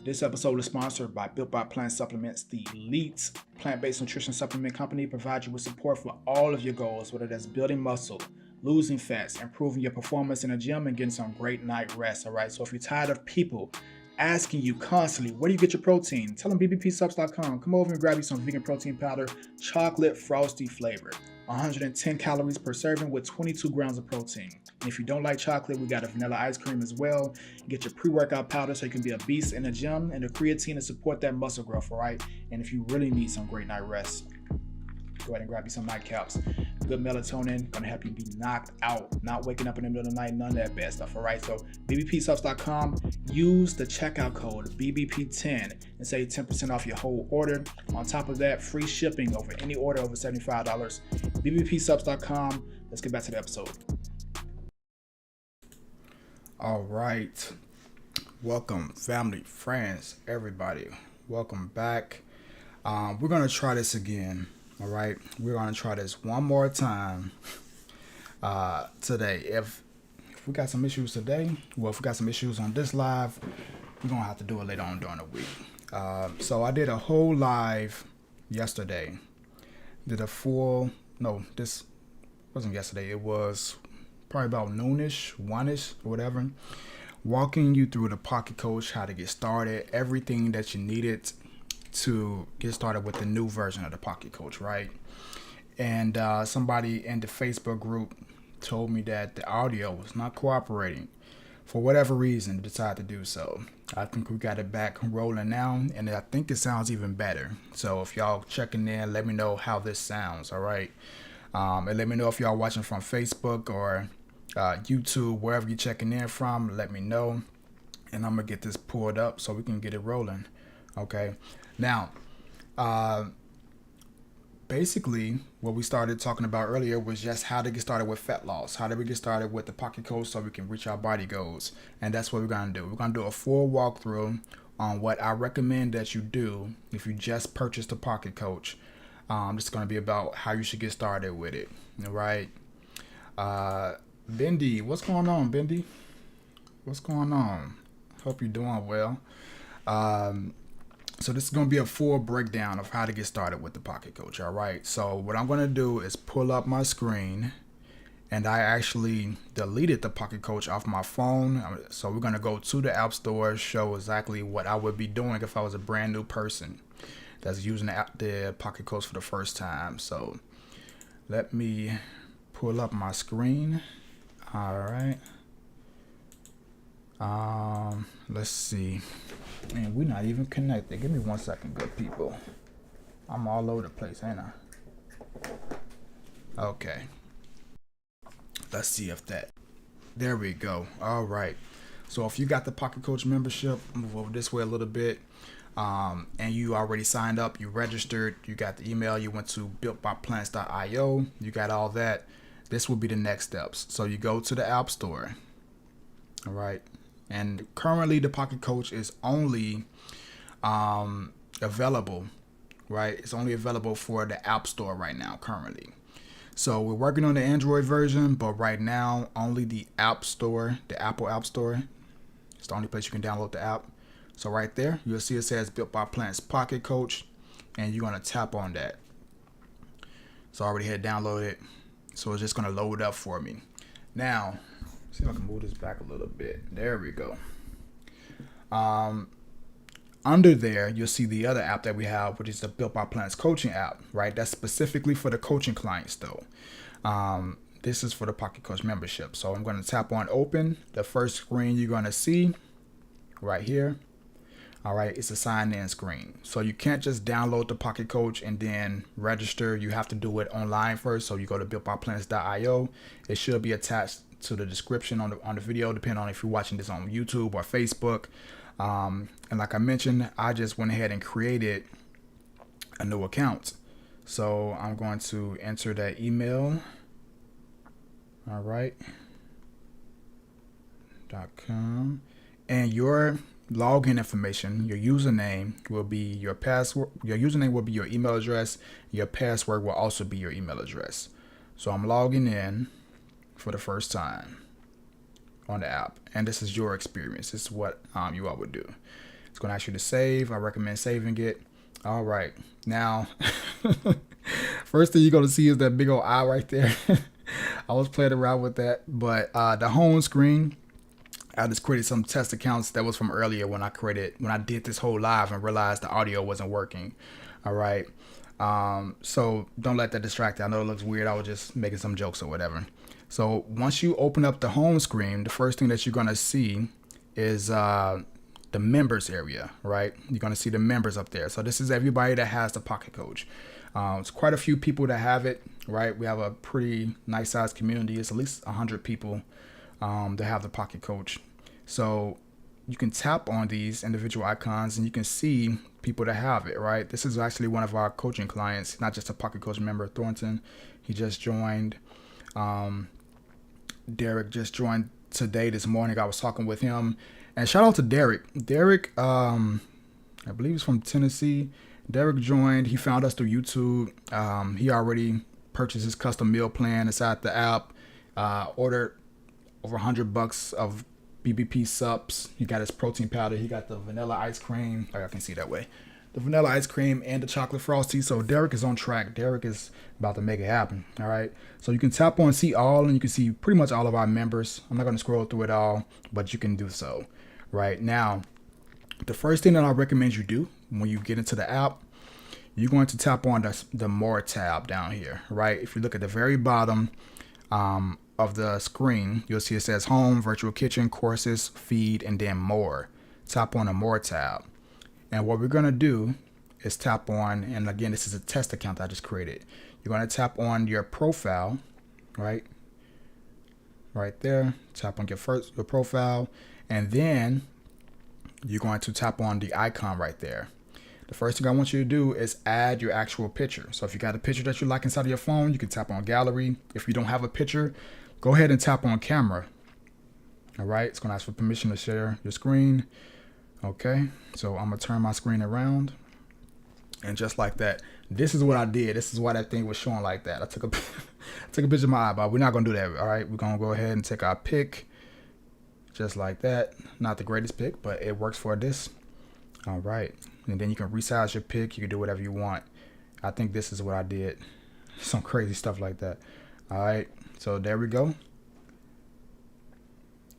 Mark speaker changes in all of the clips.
Speaker 1: This episode is sponsored by Built by Plant Supplements, the elite plant-based nutrition supplement company. Provides you with support for all of your goals, whether that's building muscle, losing fats, improving your performance in the gym, and getting some great night rest. All right. So if you're tired of people asking you constantly, where do you get your protein? Tell them bbpsubs.com. Come over and grab you some vegan protein powder, chocolate frosty flavored. 110 calories per serving with 22 grams of protein. And if you don't like chocolate, we got a vanilla ice cream as well. Get your pre-workout powder so you can be a beast in the gym, and the creatine to support that muscle growth, all right? And if you really need some great night rest, go ahead and grab you some nightcaps. Good melatonin, gonna help you be knocked out, not waking up in the middle of the night, none of that bad stuff, all right? So bbpsubs.com, use the checkout code BBP10 and save 10% off your whole order. On top of that, free shipping over any order over $75. bbpsubs.com. Let's get back to the episode. All right. Welcome, family, friends, everybody. Welcome back. We're going to try this again. All right. We're going to try this one more time today. If we got some issues today, well, if we got some issues on this live, we're going to have to do it later on during the week. So I did a whole live yesterday. This wasn't yesterday. It was probably about noonish, one-ish, or whatever. Walking you through the Pocket Coach, how to get started, everything that you needed to get started with the new version of the Pocket Coach, right? And somebody in the Facebook group told me that the audio was not cooperating. For whatever reason, decided to do so. I think we got it back rolling now, and I think it sounds even better. So if y'all checking in, let me know how this sounds, all right? And let me know if y'all watching from Facebook or YouTube, wherever you're checking in from, let me know, and I'm gonna get this pulled up so we can get it rolling. Okay, now basically what we started talking about earlier was just how to get started with fat loss, how do we get started with the Pocket Coach so we can reach our body goals. And that's what we're gonna do. We're gonna do a full walkthrough on what I recommend that you do if you just purchased the Pocket Coach. It's gonna be about how you should get started with it. All right. Bendy, what's going on, Bendy? What's going on? Hope you're doing well. So this is going to be a full breakdown of how to get started with the Pocket Coach, all right? So what I'm going to do is pull up my screen, and I actually deleted the Pocket Coach off my phone. So we're going to go to the App Store, show exactly what I would be doing if I was a brand new person that's using the Pocket Coach for the first time. So let me pull up my screen. All right. Let's see. Man, we're not even connected. Give me 1 second, good people. I'm all over the place, ain't I? Okay. Let's see if that. There we go. All right. So if you got the Pocket Coach membership, move over this way a little bit. And you already signed up, you registered, you got the email, you went to builtbyplants.io, you got all that. This will be the next steps. So you go to the App Store, all right? And currently the Pocket Coach is only available, right? It's only available for the App Store right now, currently. So we're working on the Android version, but right now only the App Store, the Apple App Store, it's the only place you can download the app. So right there, you'll see it says Built by Plants Pocket Coach, and you're gonna tap on that. So I already had downloaded it. So it's just going to load up for me. Now, see if I can move this back a little bit. There we go. Under there, you'll see the other app that we have, which is the Built by Plants coaching app, right? That's specifically for the coaching clients, though. This is for the Pocket Coach membership. So I'm going to tap on open. The first screen you're going to see right here. All right, it's a sign-in screen. So you can't just download the Pocket Coach and then register. You have to do it online first. So you go to builtbyplants.io. It should be attached to the description on the video, depending on if you're watching this on YouTube or Facebook. And like I mentioned, I just went ahead and created a new account. So I'm going to enter that email. All right. .com. And your login information, your username will be your password. Your username will be your email address. Your password will also be your email address. So I'm logging in for the first time on the app, and this is your experience. This is what you all would do. It's going to ask you to save. I recommend saving it. All right. Now, first thing you're going to see is that big old eye right there. I was playing around with that, but the home screen, I just created some test accounts that was from earlier when I did this whole live and realized the audio wasn't working. All right. So don't let that distract you. I know it looks weird. I was just making some jokes or whatever. So once you open up the home screen, the first thing that you're going to see is the members area, right? You're going to see the members up there. So this is everybody that has the Pocket Coach. It's quite a few people that have it, right? We have a pretty nice sized community. It's at least 100 people that have the Pocket Coach. So you can tap on these individual icons and you can see people that have it, right? This is actually one of our coaching clients, not just a Pocket Coach member, Thornton. He just joined. Derek just joined today, this morning. I was talking with him. And shout out to Derek. Derek, I believe he's from Tennessee. Derek joined. He found us through YouTube. He already purchased his custom meal plan inside the app. Ordered over $100 of BBP subs. He got his protein powder. He got the vanilla ice cream. Oh, I can see that way. The vanilla ice cream and the chocolate frosty. So Derek is on track. Derek is about to make it happen. All right. So you can tap on see all and you can see pretty much all of our members. I'm not going to scroll through it all, but you can do so. Right now, the first thing that I recommend you do when you get into the app, you're going to tap on the more tab down here. Right. If you look at the very bottom of the screen, you'll see it says home, virtual kitchen, courses, feed, and then more. Tap on the more tab. And what we're going to do is tap on, and again, this is a test account that I just created. You're going to tap on your profile, right? Right there. Tap on your profile. And then you're going to tap on the icon right there. The first thing I want you to do is add your actual picture. So if you got a picture that you like inside of your phone, you can tap on gallery. If you don't have a picture, go ahead and tap on camera. All right. It's going to ask for permission to share your screen. Okay, so I'm gonna turn my screen around, and just like that, this is what I did. This is why that thing was showing like that. I took a picture of my eyeball. We're not gonna do that. All right, we're gonna go ahead and take our pick, just like that. Not the greatest pick, but it works for this. All right, and then you can resize your pick. You can do whatever you want. I think this is what I did. Some crazy stuff like that. All right, so there we go,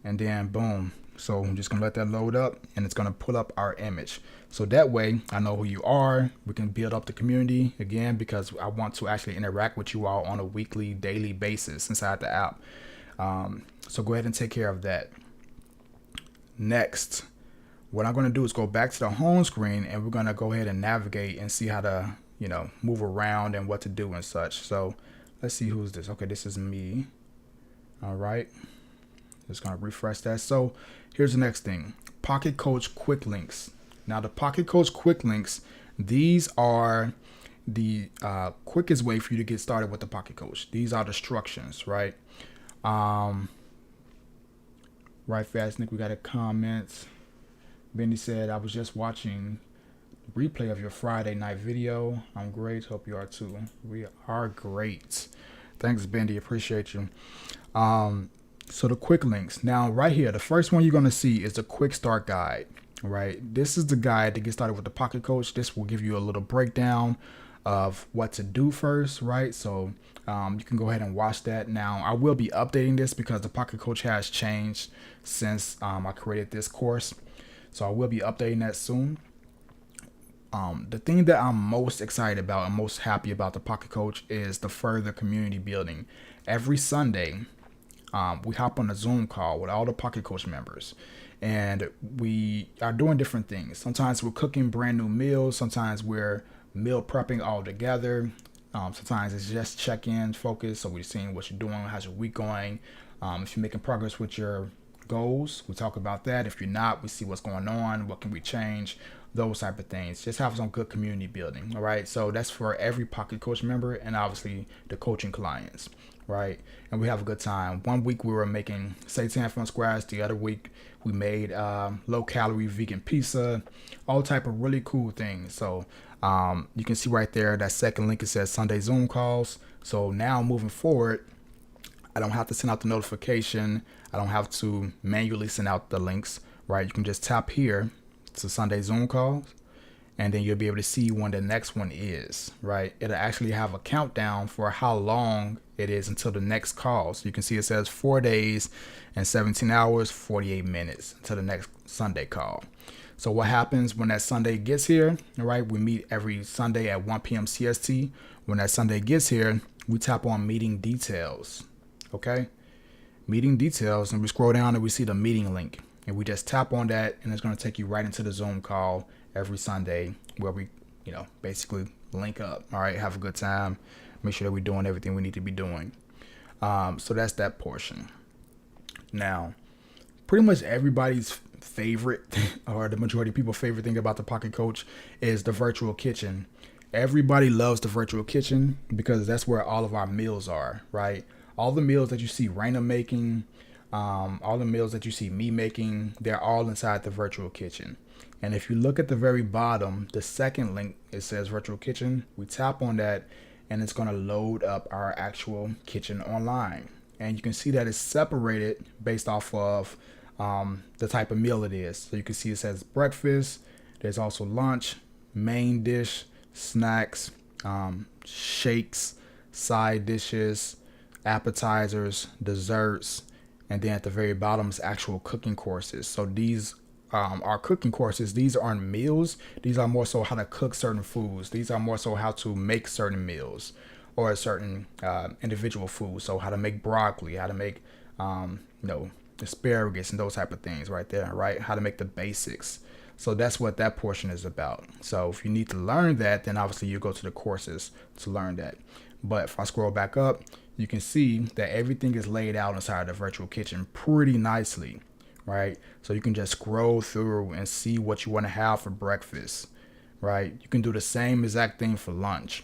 Speaker 1: and then boom. So I'm just going to let that load up and it's going to pull up our image. So that way I know who you are. We can build up the community again because I want to actually interact with you all on a weekly, daily basis inside the app. So go ahead and take care of that. Next, what I'm going to do is go back to the home screen and we're going to go ahead and navigate and see how to, move around and what to do and such. So let's see who's this. Okay, this is me. All right. Just going to refresh that. So here's the next thing. Pocket Coach Quick Links. Now the Pocket Coach Quick Links, these are the quickest way for you to get started with the Pocket Coach. These are the instructions, right? Right fast, Nick, we got a comment. Benny said, I was just watching the replay of your Friday night video. I'm great. Hope you are too. We are great. Thanks, Bendy. Appreciate you. So the quick links. Now right here, the first one you're going to see is the quick start guide, right? This is the guide to get started with the Pocket Coach. This will give you a little breakdown of what to do first, right? So you can go ahead and watch that. Now I will be updating this because the Pocket Coach has changed since I created this course. So I will be updating that soon. The thing that I'm most excited about and most happy about the Pocket Coach is the further community building. Every Sunday, we hop on a Zoom call with all the Pocket Coach members and we are doing different things. Sometimes we're cooking brand new meals. Sometimes we're meal prepping all together. Sometimes it's just check-in focus. So we're seeing what you're doing, how's your week going. If you're making progress with your goals, we talk about that. If you're not, we see what's going on. What can we change? Those type of things. Just have some good community building. All right. So that's for every Pocket Coach member and obviously the coaching clients. Right. And we have a good time. One week we were making seitan from scratch. The other week we made low calorie vegan pizza, all type of really cool things. So you can see right there, that second link, it says Sunday Zoom calls. So now moving forward, I don't have to send out the notification. I don't have to manually send out the links, right? You can just tap here, to Sunday Zoom calls, and then you'll be able to see when the next one is, right? It'll actually have a countdown for how long it is until the next call. So you can see it says 4 days and 17 hours, 48 minutes until the next Sunday call. So what happens when that Sunday gets here, all right? We meet every Sunday at 1 p.m. CST. When that Sunday gets here, we tap on meeting details, okay? Meeting details, and we scroll down and we see the meeting link. And we just tap on that, and it's going to take you right into the Zoom call every Sunday where we, basically link up. All right, have a good time. Make sure that we're doing everything we need to be doing. So that's that portion. Now, pretty much everybody's favorite, or the majority of people's favorite thing about the Pocket Coach is the virtual kitchen. Everybody loves the virtual kitchen because that's where all of our meals are, right? All the meals that you see Raina making, all the meals that you see me making, they're all inside the virtual kitchen. And if you look at the very bottom, the second link, it says virtual kitchen. We tap on that and it's going to load up our actual kitchen online. And you can see that it's separated based off of the type of meal it is. So you can see it says breakfast. There's also lunch, main dish, snacks, shakes, side dishes, appetizers, desserts, and then at the very bottom is actual cooking courses. So these are cooking courses. These aren't meals. These are more so how to cook certain foods. These are more so how to make certain meals or a certain individual foods. So how to make broccoli, how to make asparagus and those type of things right there, right? How to make the basics. So that's what that portion is about. So if you need to learn that, then obviously you go to the courses to learn that. But if I scroll back up, you can see that everything is laid out inside the virtual kitchen pretty nicely, right? So you can just scroll through and see what you want to have for breakfast, right? You can do the same exact thing for lunch.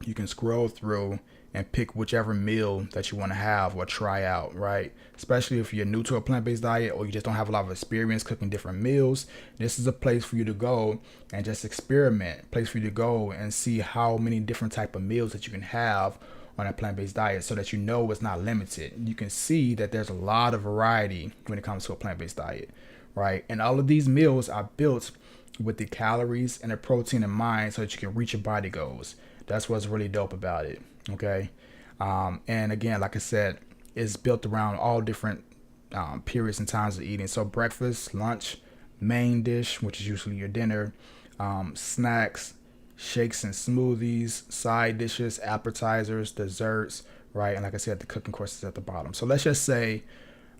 Speaker 1: You can scroll through and pick whichever meal that you want to have or try out, right? Especially if you're new to a plant-based diet or you just don't have a lot of experience cooking different meals. This is a place for you to go and just experiment, place for you to go and see how many different type of meals that you can have on a plant-based diet so that you know it's not limited. You can see that there's a lot of variety when it comes to a plant-based diet, right? And all of these meals are built with the calories and the protein in mind so that you can reach your body goals. That's what's really dope about it, okay? And again, like I said, it's built around all different periods and times of eating. So breakfast, lunch, main dish, which is usually your dinner, snacks, shakes and smoothies, side dishes, appetizers, desserts, right? And like I said, the cooking courses at the bottom. So let's just say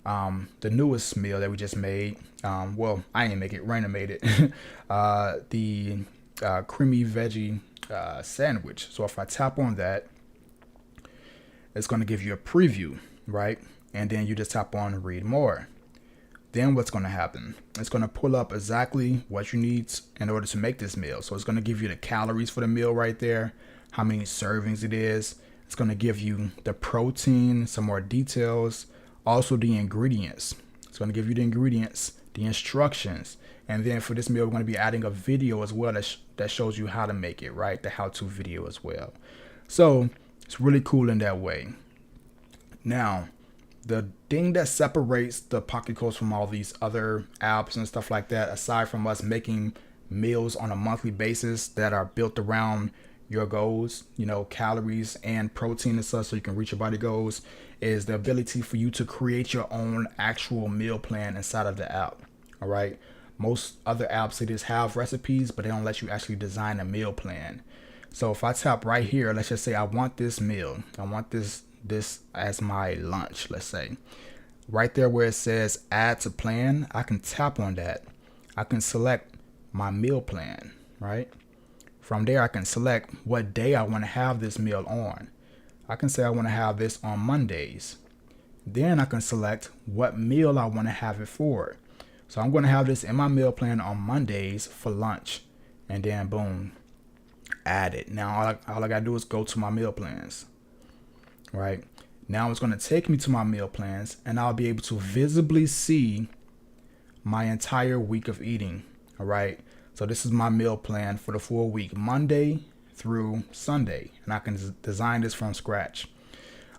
Speaker 1: the newest meal that we just made, well, I didn't make it, Raina made it, the creamy veggie sandwich. So if I tap on that, it's going to give you a preview, right? And then you just tap on read more. Then what's going to happen? It's going to pull up exactly what you need in order to make this meal. So it's going to give you the calories for the meal right there, how many servings it is. It's going to give you the protein, some more details, also the ingredients. It's going to give you the ingredients, the instructions. And then for this meal, we're going to be adding a video as well that shows you how to make it, right? The how-to video as well. So it's really cool in that way. Now, the thing that separates the Pocket Coach from all these other apps and stuff like that, aside from us making meals on a monthly basis that are built around your goals, calories and protein and such so you can reach your body goals, is the ability for you to create your own actual meal plan inside of the app. All right. Most other apps, they just have recipes, but they don't let you actually design a meal plan. So if I tap right here, let's just say I want this meal. I want this as my lunch, let's say. Right there where it says add to plan, I can tap on that. I can select my meal plan, right? From there, I can select what day I want to have this meal on. I can say I want to have this on Mondays. Then I can select what meal I want to have it for. So I'm going to have this in my meal plan on Mondays for lunch. And then boom, add it. Now all I got to do is go to my meal plans, right? Now it's going to take me to my meal plans and I'll be able to visibly see my entire week of eating, all right? So this is my meal plan for the full week, Monday through Sunday. And I can design this from scratch.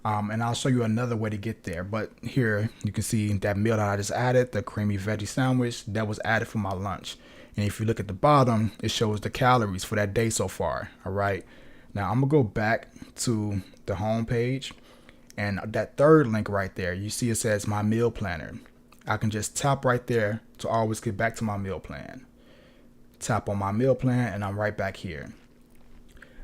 Speaker 1: And I'll show you another way to get there. But here you can see that meal that I just added, the creamy veggie sandwich, that was added for my lunch. And if you look at the bottom, it shows the calories for that day so far. All right. Now I'm gonna go back to the home page, and that third link right there, you see it says my meal planner. I can just tap right there to always get back to my meal plan. Tap on my meal plan and I'm right back here.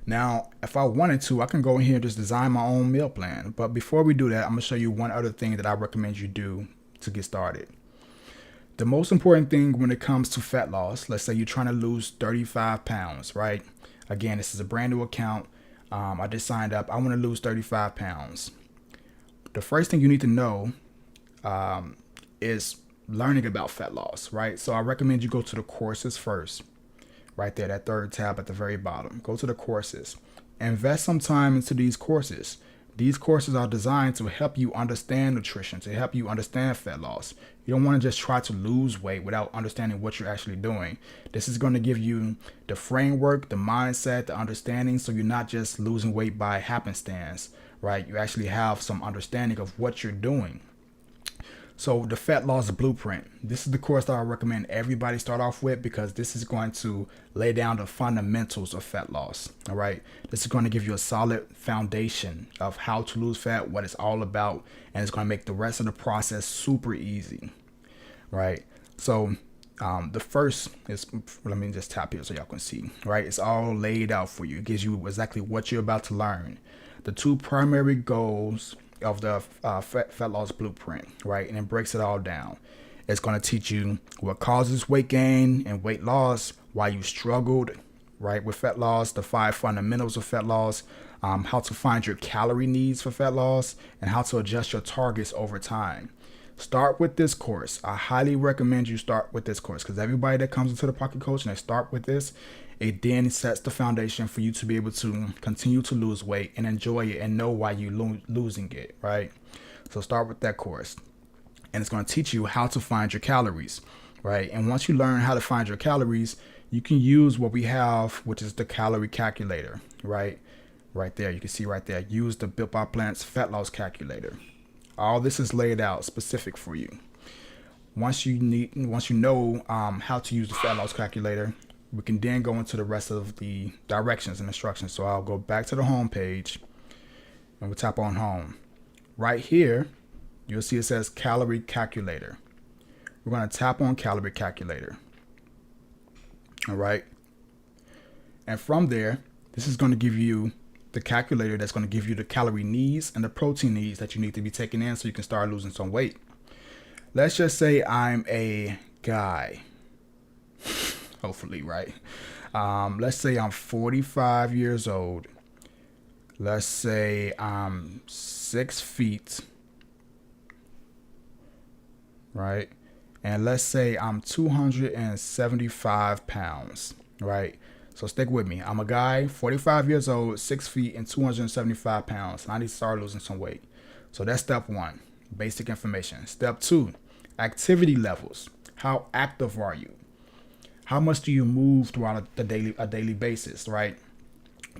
Speaker 1: Now, if I wanted to, I can go in here and just design my own meal plan. But before we do that, I'm gonna show you one other thing that I recommend you do to get started. The most important thing when it comes to fat loss, let's say you're trying to lose 35 pounds, right? Again, this is a brand new account. I just signed up. I want to lose 35 pounds. The first thing you need to know is learning about fat loss, right? So I recommend you go to the courses first, right there, that third tab at the very bottom. Go to the courses. Invest some time into these courses. These courses are designed to help you understand nutrition, to help you understand fat loss. You don't want to just try to lose weight without understanding what you're actually doing. This is going to give you the framework, the mindset, the understanding, so you're not just losing weight by happenstance, right? You actually have some understanding of what you're doing. So the Fat Loss Blueprint, this is the course that I recommend everybody start off with, because this is going to lay down the fundamentals of fat loss. All right. This is going to give you a solid foundation of how to lose fat, what it's all about, and it's going to make the rest of the process super easy. Right. So the first is, let me just tap here so y'all can see, right? It's all laid out for you. It gives you exactly what you're about to learn. The two primary goals of the fat loss blueprint, right? And it breaks it all down. It's going to teach you what causes weight gain and weight loss, why you struggled, right, with fat loss, the 5 fundamentals of fat loss, how to find your calorie needs for fat loss, and how to adjust your targets over time. Start with this course. I highly recommend you start with this course, because everybody that comes into the Pocket Coach and they start with this, it then sets the foundation for you to be able to continue to lose weight and enjoy it and know why you're losing it, right? So start with that course. And it's going to teach you how to find your calories, right? And once you learn how to find your calories, you can use what we have, which is the calorie calculator, right? Right there. You can see right there. Use the Built by Plants Fat Loss Calculator. All this is laid out specific for you. Once you know how to use the Fat Loss Calculator, we can then go into the rest of the directions and instructions. So I'll go back to the home page and we'll tap on home. Right here, you'll see it says calorie calculator. We're going to tap on calorie calculator. All right. And from there, this is going to give you the calculator that's going to give you the calorie needs and the protein needs that you need to be taking in so you can start losing some weight. Let's just say I'm a guy. Hopefully, right? Let's say I'm 45 years old. Let's say I'm 6 feet, right? And let's say I'm 275 pounds, right? So stick with me. I'm a guy, 45 years old, 6 feet, and 275 pounds. And I need to start losing some weight. So that's step 1, basic information. Step 2, activity levels. How active are you? How much do you move throughout a daily basis, right?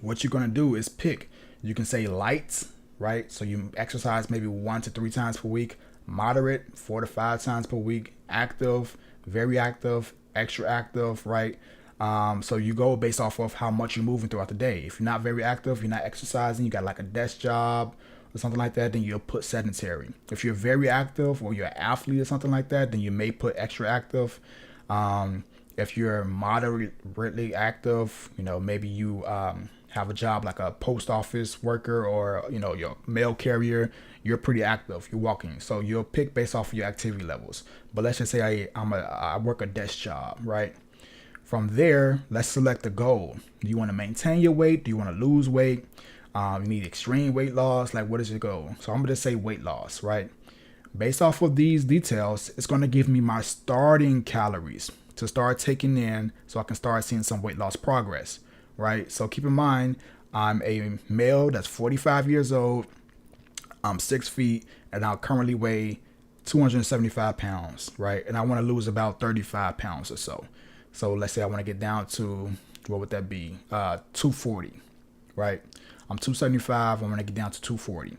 Speaker 1: What you're going to do is pick. You can say light, right? So you exercise maybe 1 to 3 times per week. Moderate, 4 to 5 times per week. Active, very active, extra active, right? So you go based off of how much you're moving throughout the day. If you're not very active, you're not exercising, you got like a desk job or something like that, then you'll put sedentary. If you're very active or you're an athlete or something like that, then you may put extra active. If you're moderately active, maybe you have a job like a post office worker or, your mail carrier, you're pretty active, you're walking. So you'll pick based off of your activity levels. But let's just say I work a desk job, right? From there, let's select the goal. Do you want to maintain your weight? Do you want to lose weight? You need extreme weight loss? Like, what is your goal? So I'm going to say weight loss, right? Based off of these details, it's going to give me my starting calories to start taking in so I can start seeing some weight loss progress, right? So keep in mind, I'm a male that's 45 years old. I'm 6 feet and I currently weigh 275 pounds, right? And I want to lose about 35 pounds or so. So let's say I want to get down to, what would that be? 240, right? I'm 275. I want to get down to 240.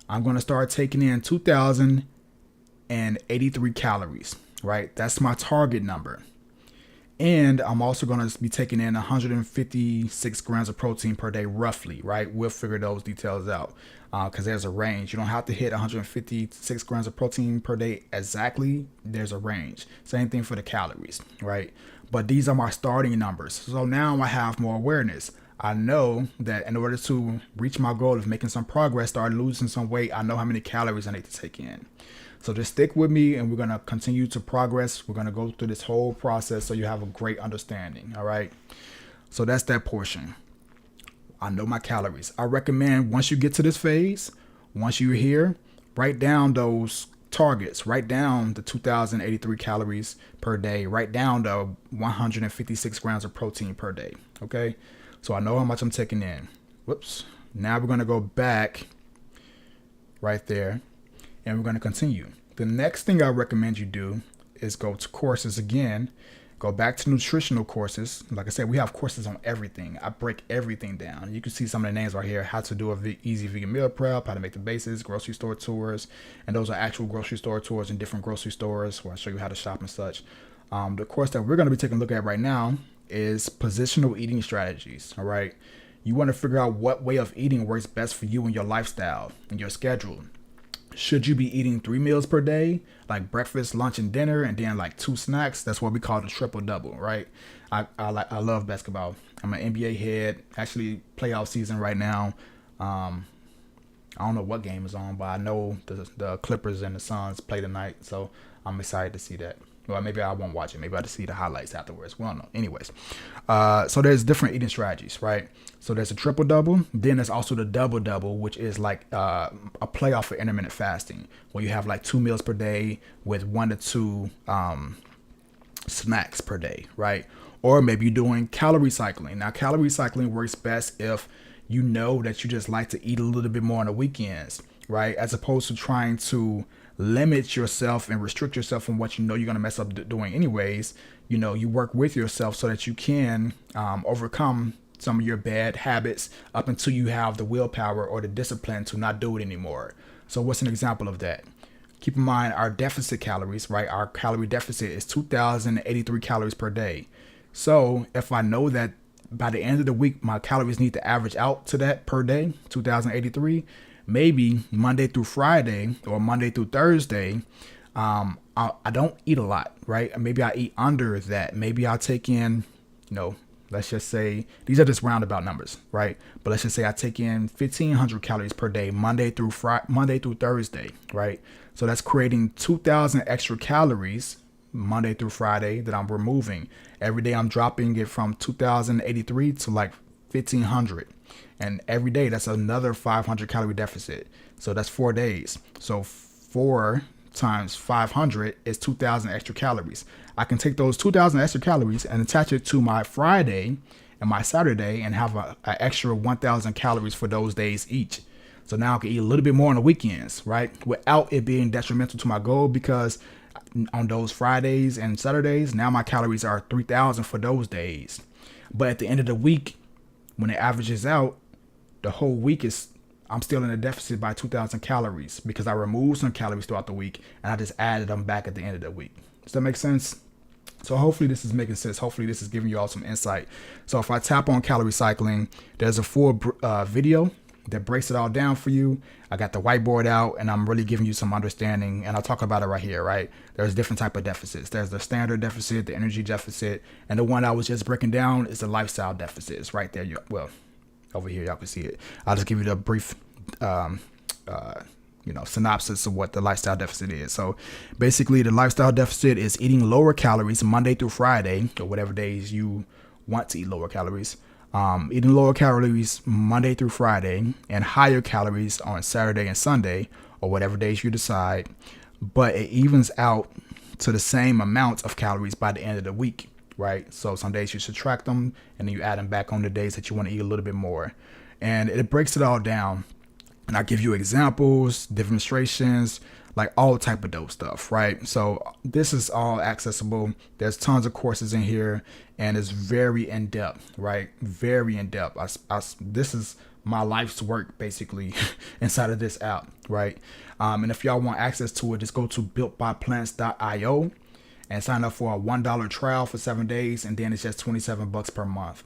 Speaker 1: I'm going to start taking in 2,083 calories, right? That's my target number. And I'm also going to be taking in 156 grams of protein per day, roughly, right? We'll figure those details out because there's a range. You don't have to hit 156 grams of protein per day exactly. There's a range. Same thing for the calories, right? But these are my starting numbers. So now I have more awareness. I know that in order to reach my goal of making some progress, start losing some weight, I know how many calories I need to take in. So just stick with me and we're going to continue to progress. We're going to go through this whole process so you have a great understanding. All right. So that's that portion. I know my calories. I recommend once you get to this phase, once you're here, write down those targets, write down the 2,083 calories per day, write down the 156 grams of protein per day. Okay. So I know how much I'm taking in. Whoops. Now we're going to go back right there. And we're going to continue. The next thing I recommend you do is go to courses again. Go back to nutritional courses. Like I said, we have courses on everything. I break everything down. You can see some of the names right here. How to do a easy vegan meal prep, how to make the basics, grocery store tours. And those are actual grocery store tours in different grocery stores where I show you how to shop and such. The course that we're going to be taking a look at right now is positional eating strategies. All right. You want to figure out what way of eating works best for you and your lifestyle and your schedule. Should you be eating 3 meals per day, like breakfast, lunch, and dinner, and then like 2 snacks? That's what we call the triple double, right? I love basketball. I'm an NBA head. Actually, playoff season right now. I don't know what game is on, but I know the Clippers and the Suns play tonight, so I'm excited to see that. Well, maybe I won't watch it. Maybe I'll just see the highlights afterwards. We don't know. Anyways, so there's different eating strategies, right? So there's a triple double. Then there's also the double double, which is like a playoff for intermittent fasting, where you have like 2 meals per day with 1 to 2 snacks per day, right? Or maybe you're doing calorie cycling. Now, calorie cycling works best if you know that you just like to eat a little bit more on the weekends, right? As opposed to trying to limit yourself and restrict yourself from what you know you're going to mess up doing anyways. You know, you work with yourself so that you can overcome some of your bad habits up until you have the willpower or the discipline to not do it anymore. So what's an example of that? Keep in mind our deficit calories, right? Our calorie deficit is 2,083 calories per day. So if I know that by the end of the week, my calories need to average out to that per day, 2,083, maybe Monday through Friday or Monday through Thursday, I don't eat a lot, right? Maybe I eat under that. Maybe I'll take in, let's just say, these are just roundabout numbers, right? But let's just say I take in 1,500 calories per day, Monday through Thursday, right? So that's creating 2,000 extra calories Monday through Friday that I'm removing. Every day I'm dropping it from 2,083 to like 1,500. And every day that's another 500 calorie deficit. So that's 4 days. So 4 times 500 is 2,000 extra calories. I can take those 2,000 extra calories and attach it to my Friday and my Saturday and have an extra 1,000 calories for those days each. So now I can eat a little bit more on the weekends, right? Without it being detrimental to my goal, because on those Fridays and Saturdays, now my calories are 3,000 for those days. But at the end of the week, when it averages out, the whole week I'm still in a deficit by 2,000 calories because I removed some calories throughout the week and I just added them back at the end of the week. Does that make sense? So hopefully this is making sense. Hopefully this is giving you all some insight. So if I tap on calorie cycling, there's a full video that breaks it all down for you. I got the whiteboard out and I'm really giving you some understanding, and I'll talk about it right here, right? There's different type of deficits. There's the standard deficit, the energy deficit, and the one I was just breaking down is the lifestyle deficit. It's right there. Over here, y'all can see it. I'll just give you the brief, synopsis of what the lifestyle deficit is. So basically the lifestyle deficit is eating lower calories Monday through Friday, or whatever days you want to eat lower calories. Eating lower calories Monday through Friday and higher calories on Saturday and Sunday, or whatever days you decide, but it evens out to the same amount of calories by the end of the week, right? So some days you subtract them and then you add them back on the days that you want to eat a little bit more, and it breaks it all down. And I give you examples, demonstrations, like all type of dope stuff, right? So this is all accessible. There's tons of courses in here, and it's very in depth, right? Very in depth. This is my life's work basically inside of this app, right? And if y'all want access to it, just go to builtbyplants.io and sign up for a $1 trial for 7 days, and then it's just $27 per month.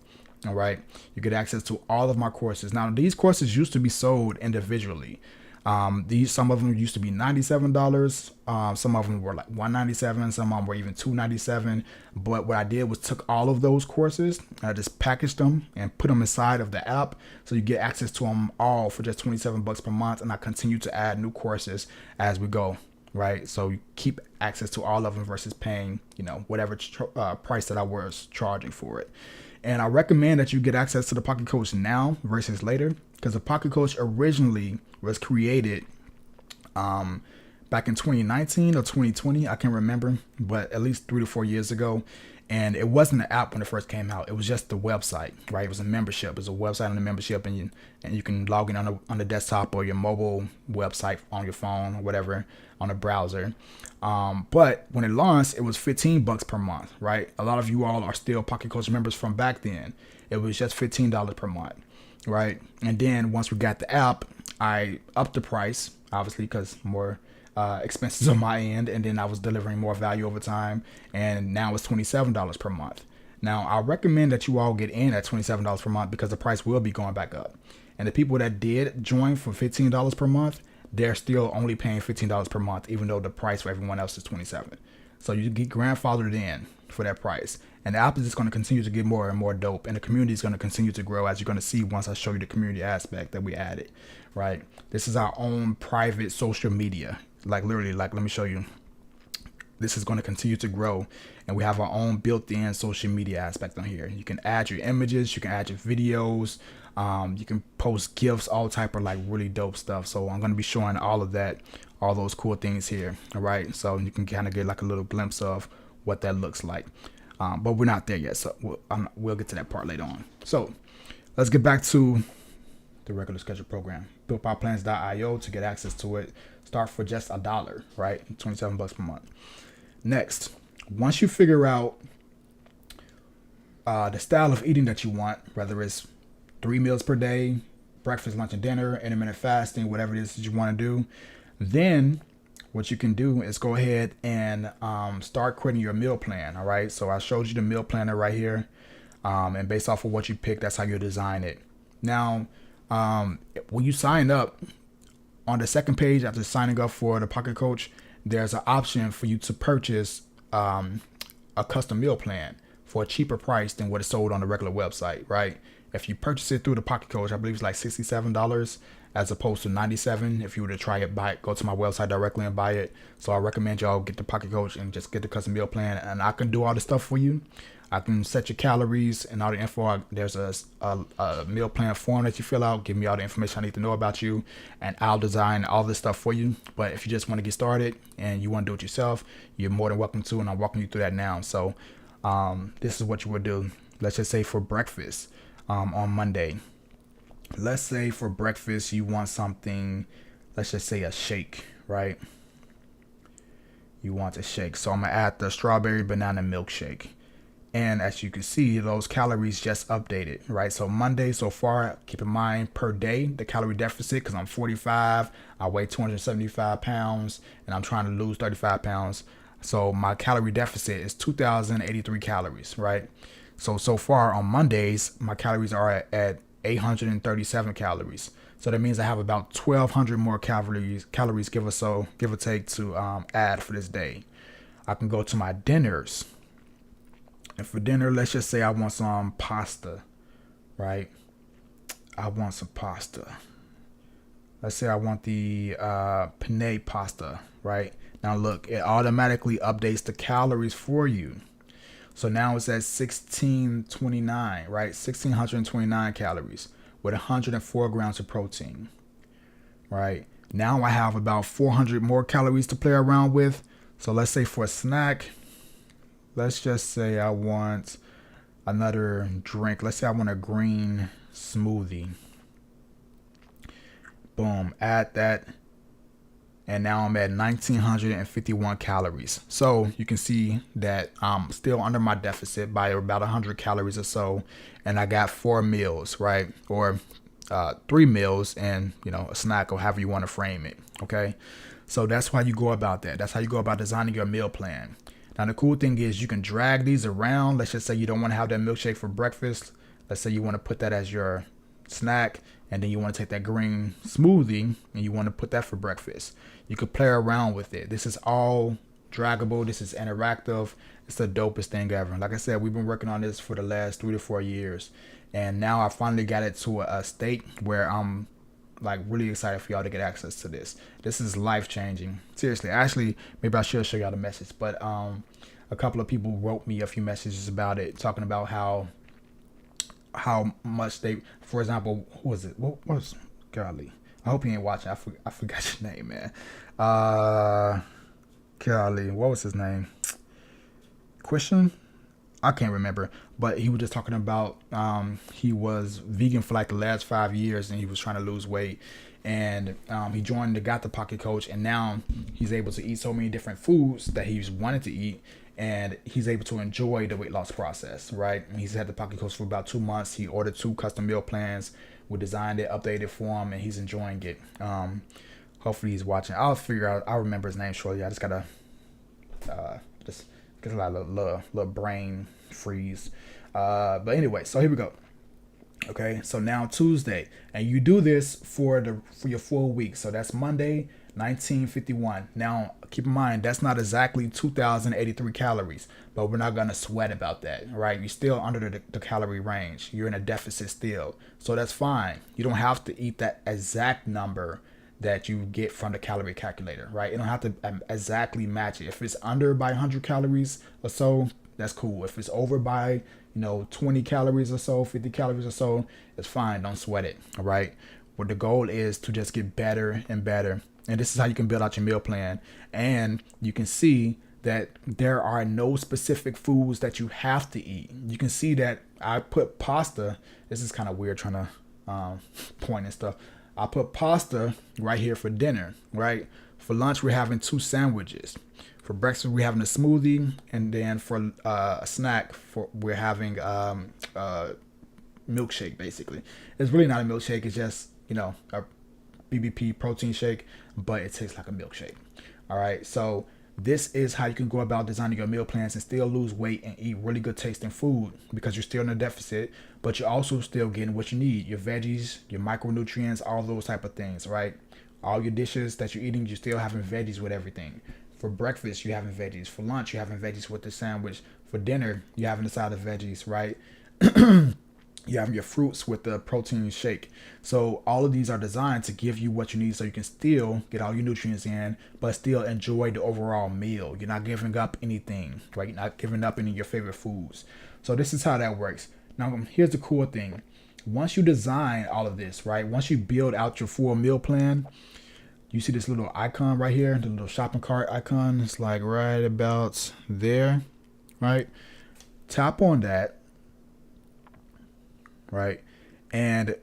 Speaker 1: All right, you get access to all of my courses. Now, these courses used to be sold individually. Some of them used to be $97. Some of them were like $197. Some of them were even $297. But what I did was took all of those courses, I just packaged them and put them inside of the app, so you get access to them all for just $27 per month. And I continue to add new courses as we go. Right, so you keep access to all of them versus paying, whatever price that I was charging for it. And I recommend that you get access to the Pocket Coach now versus later, because the Pocket Coach originally was created back in 2019 or 2020. I can't remember, but at least 3 to 4 years ago. And it wasn't an app when it first came out. It was just the website, right? It was a membership. It was a website and a membership, and you can log in on the desktop or your mobile website on your phone or whatever on a browser. But when it launched, it was $15 per month, right? A lot of you all are still Pocket Coach members from back then. It was just $15 per month, right? And then once we got the app, I upped the price, obviously, because more expenses on my end, and then I was delivering more value over time, and now it's $27 per month. Now, I recommend that you all get in at $27 per month, because the price will be going back up. And the people that did join for $15 per month, they're still only paying $15 per month, even though the price for everyone else is $27. So you get grandfathered in for that price. And the app is just going to continue to get more and more dope, and the community is going to continue to grow, as you're going to see once I show you the community aspect that we added, right? This is our own private social media. Like literally, like, let me show you. This is going to continue to grow, and we have our own built-in social media aspect on here. You can add your images, you can add your videos, you can post GIFs, all type of like really dope stuff. So I'm going to be showing all of that, all those cool things here. All right, so you can kind of get like a little glimpse of what that looks like. But we're not there yet, so we'll get to that part later on. So let's get back to the regular schedule program. BuiltByPlans.io to get access to it. Start for just $1, right? $27 per month. Next, once you figure out the style of eating that you want, whether it's 3 meals per day, breakfast, lunch, and dinner, intermittent fasting, whatever it is that you want to do, then what you can do is go ahead and start creating your meal plan. All right, so I showed you the meal planner right here, and based off of what you pick, that's how you design it. Now, when you sign up, on the second page after signing up for the Pocket Coach, there's an option for you to purchase a custom meal plan for a cheaper price than what is sold on the regular website, right? If you purchase it through the Pocket Coach, I believe it's like $67 as opposed to $97 if you were to try it, buy it, go to my website directly and buy it. So I recommend y'all get the Pocket Coach and just get the custom meal plan, and I can do all the stuff for you. I can set your calories and all the info. There's a meal plan form that you fill out. Give me all the information I need to know about you, and I'll design all this stuff for you. But if you just want to get started and you want to do it yourself, you're more than welcome to, and I'm walking you through that now. So this is what you would do. Let's just say for breakfast on Monday. Let's say for breakfast you want something, let's just say a shake, right? You want a shake. So I'm going to add the strawberry banana milkshake. And as you can see, those calories just updated, right? So Monday so far, keep in mind per day, the calorie deficit, because I'm 45, I weigh 275 pounds, and I'm trying to lose 35 pounds. So my calorie deficit is 2,083 calories, right? So far on Mondays, my calories are at 837 calories. So that means I have about 1,200 more calories give or take to add for this day. I can go to my dinners. And for dinner, let's just say I want some pasta, right? I want some pasta. Let's say I want the penne pasta, right? Now look, it automatically updates the calories for you. So now it's at 1629, right? 1629 calories with 104 grams of protein, right? Now I have about 400 more calories to play around with. So let's say for a snack, let's just say I want another drink. Let's say I want a green smoothie. Boom, add that. And now I'm at 1,951 calories. So you can see that I'm still under my deficit by about 100 calories or so. And I got 4 meals, right? Or 3 meals and, a snack, or however you want to frame it. Okay. So that's how you go about that. That's how you go about designing your meal plan. Now the cool thing is you can drag these around. Let's just say you don't want to have that milkshake for breakfast. Let's say you want to put that as your snack, and then you want to take that green smoothie and you want to put that for breakfast. You could play around with it. This is all draggable. This is interactive. It's the dopest thing ever. Like I said, we've been working on this for the last 3 to 4 years, and now I finally got it to a state where I'm like really excited for y'all to get access to this. This is life changing. Seriously, actually, maybe I should show y'all the message, but a couple of people wrote me a few messages about it, talking about how much they, for example, who was it? What was golly? I hope you ain't watching. I forgot your name, man. Golly, what was his name? Christian? I can't remember, but he was just talking about he was vegan for like the last 5 years and he was trying to lose weight, and he joined the Got the Pocket Coach, and now he's able to eat so many different foods that he's wanted to eat, and he's able to enjoy the weight loss process, right? And he's had the Pocket Coach for about 2 months. He ordered 2 custom meal plans. We designed it, updated for him, and he's enjoying it. Hopefully he's watching. I'll remember his name shortly. I just gotta just get a little brain freeze. But anyway, so here we go. Okay, so now Tuesday, and you do this for your full week. So that's Monday, 1951. Now keep in mind that's not exactly 2,083 calories, but we're not gonna sweat about that, right? You're still under the calorie range. You're in a deficit still, so that's fine. You don't have to eat that exact number that you get from the calorie calculator, right? You don't have to exactly match it. If it's under by 100 calories or so, that's cool. If it's over by 20 calories or so, 50 calories or so, it's fine. Don't sweat it. All right. But the goal is to just get better and better. And this is how you can build out your meal plan. And you can see that there are no specific foods that you have to eat. You can see that I put pasta. This is kind of weird trying to point and stuff. I put pasta right here for dinner, right? For lunch, we're having 2 sandwiches. For breakfast, we're having a smoothie, and then for a snack, we're having milkshake. Basically, it's really not a milkshake. It's just a BBP protein shake, but it tastes like a milkshake. All right, so this is how you can go about designing your meal plans and still lose weight and eat really good tasting food, because you're still in a deficit, but you're also still getting what you need: your veggies, your micronutrients, all those type of things, right? All your dishes that you're eating, you're still having veggies with everything. For breakfast, you're having veggies. For lunch, you're having veggies with the sandwich. For dinner, you're having the side of veggies, right? You have your fruits with the protein shake. So all of these are designed to give you what you need so you can still get all your nutrients in, but still enjoy the overall meal. You're not giving up anything, right? You're not giving up any of your favorite foods. So this is how that works. Now, here's the cool thing. Once you design all of this, right? Once you build out your full meal plan, you see this little icon right here, the little shopping cart icon. It's like right about there, right? Tap on that. Right. And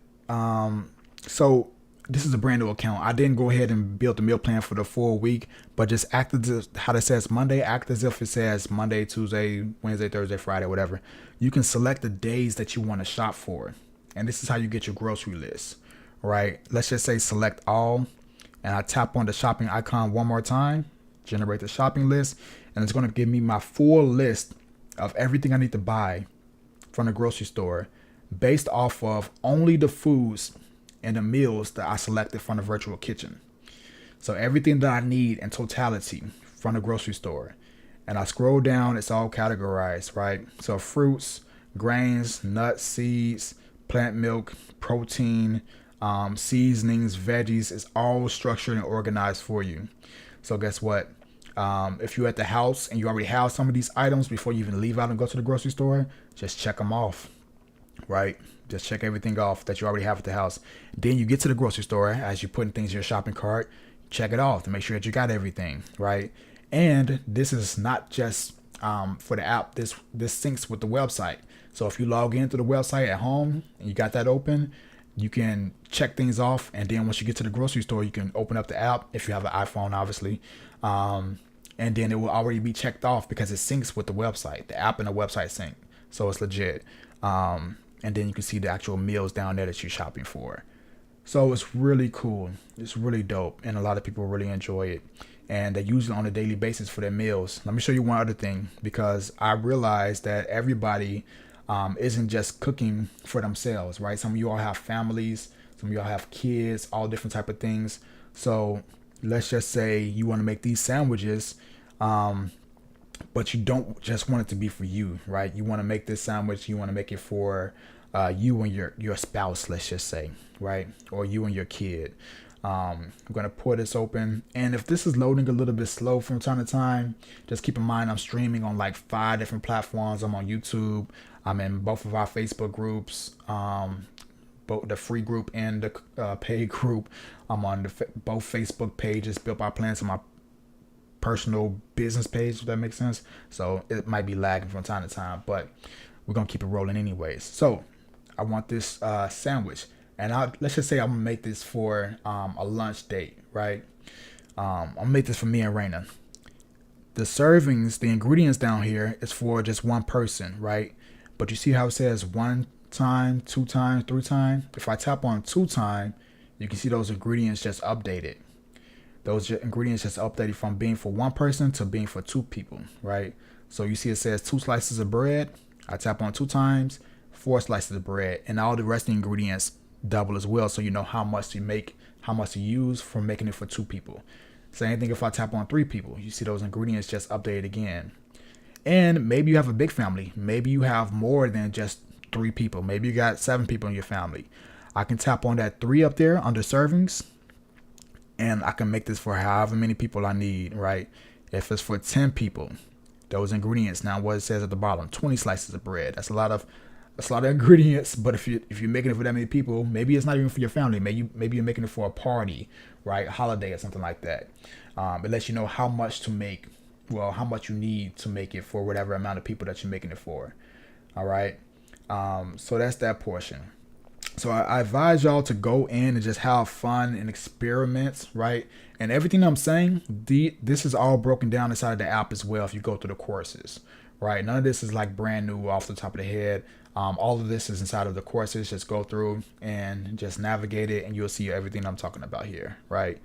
Speaker 1: so this is a brand new account. I didn't go ahead and build the meal plan for the full week, but just act as if how it says Monday, act as if it says Monday, Tuesday, Wednesday, Thursday, Friday, whatever. You can select the days that you want to shop for. And this is how you get your grocery list, right? Let's just say select all, and I tap on the shopping icon one more time, generate the shopping list, and it's going to give me my full list of everything I need to buy from the grocery store, based off of only the foods and the meals that I selected from the virtual kitchen. So everything that I need in totality from the grocery store. And I scroll down, it's all categorized, right? So fruits, grains, nuts, seeds, plant milk, protein, seasonings, veggies, is all structured and organized for you. So guess what? If you're at the house and you already have some of these items before you even leave out and go to the grocery store, just check them off. Right? Just check everything off that you already have at the house. Then you get to the grocery store, as you're putting things in your shopping cart, check it off to make sure that you got everything, right? And this is not just for the app. This syncs with the website. So if you log into the website at home and you got that open, you can check things off. And then once you get to the grocery store, you can open up the app if you have an iPhone, obviously. And then it will already be checked off because it syncs with the website. The app and the website sync. So it's legit. And then you can see the actual meals down there that you're shopping for. So it's really cool. It's really dope. And a lot of people really enjoy it. and they use it on a daily basis for their meals. Let me show you one other thing, because I realized that everybody isn't just cooking for themselves, right? Some of you all have families, some of y'all have kids, all different type of things. So let's just say you want to make these sandwiches, but you don't just want it to be for you, right? You want to make this sandwich, you want to make it for you and your spouse, let's just say, right? Or you and your kid. I'm going to pour this open, and if this is loading a little bit slow from time to time, just keep in mind I'm streaming on like 5 different platforms. I'm on YouTube, I'm in both of our Facebook groups, both the free group and the paid group. I'm on both Facebook pages, Built by Plants, and my personal business page, if that makes sense. So it might be lagging from time to time, but we're gonna keep it rolling anyways. So I want this sandwich, and let's just say I'm gonna make this for a lunch date, right? I'm gonna make this for me and Raina. The servings, the ingredients down here is for just one person, right? But you see how it says 1 time, 2 times, 3 times? If I tap on 2 times, you can see those ingredients just updated. Those ingredients just updated from being for one person to being for 2 people, right? So you see it says 2 slices of bread. I tap on 2 times, 4 slices of bread, and all the rest of the ingredients double as well, so you know how much to make, how much to use for making it for 2 people. Same thing if I tap on 3 people. You see those ingredients just updated again. And maybe you have a big family. Maybe you have more than just 3 people. Maybe you got 7 people in your family. I can tap on that 3 up there under servings, and I can make this for however many people I need, right? If it's for 10 people, those ingredients, now what it says at the bottom, 20 slices of bread. That's a lot of ingredients. But if you're making it for that many people, maybe it's not even for your family. Maybe you're making it for a party, right? A holiday or something like that. It lets you know how much to make, well, how much you need to make it for whatever amount of people that you're making it for. All right. So that's that portion. So I advise y'all to go in and just have fun and experiment, right? And everything I'm saying, this is all broken down inside of the app as well if you go through the courses, right? None of this is like brand new off the top of the head. All of this is inside of the courses. Just go through and just navigate it, and you'll see everything I'm talking about here, right?